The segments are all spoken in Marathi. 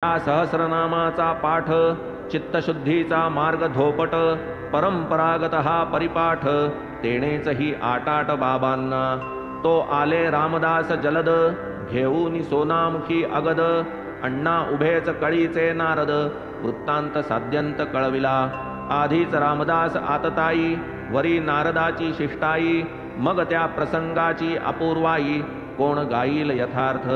या सहस्रनामाचा पाठ चित्तशुद्धीचा मार्ग धोपट परंपरागत हा परिपाठ तेणेच ही आटाट बाबांना तो आले रामदास जलद घेऊनी सोनामुखी अगद अण्णा उभेच कळीचे नारद वृत्तांत साध्यंत कळविला आधीच रामदास आतताई वरी नारदाची शिष्टाई मग त्या प्रसंगाची अपूर्वाई कोण गाईल यथार्थ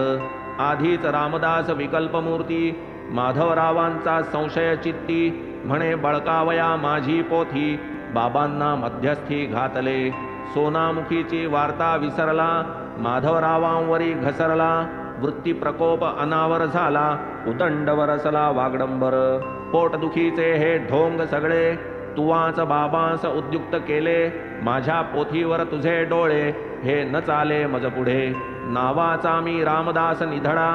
आधीच रामदास विकल्पमूर्ती माधवरावांचा संशय चित्ती म्हणे बळकावया माझी पोथी बाबांना मध्यस्थी घातले सोनामुखीची वार्ता विसरला माधवरावांवरी घसरला वृत्ती प्रकोप अनावर झाला उदंड वरसला वागडंबर पोटदुखीचे हे ढोंग सगळे तुवाच बाबांस उद्युक्त केले माझ्या पोथीवर तुझे डोळे हे न चाले मज पुढे नावाचा मी रामदास निधडा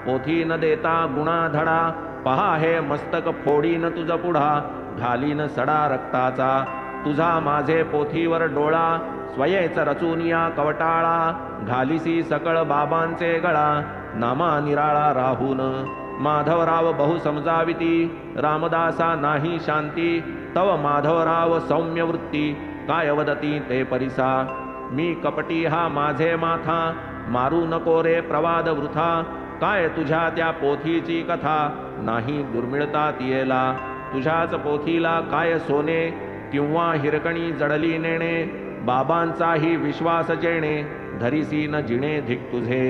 पोथी न देता गुणा धडा पहा हे मस्तक फोडीन तुझ पुढा घालीन सडा रक्ताचा तुझा माझे पोथीवर डोळा स्वयेच रचूनिया कवटाळा घालिसी सकळ बाबांचे गळा नामा निराळा राहून माधवराव बहु समजाविती रामदासा नाही शांती तव माधवराव सौम्य वृत्ती काय वदती ते परिसा मी कपटी हा माझे माथा मारू नको रे प्रवाद वृथा काय तुझ्या त्या पोथीची कथा नाही दुर्मिळता तियेला तुझ्याच पोथीला काय सोने किंवा हिरकणी जडली नेणे बाबांचाही विश्वास जेणे धरिसी न जिणे धिक तुझे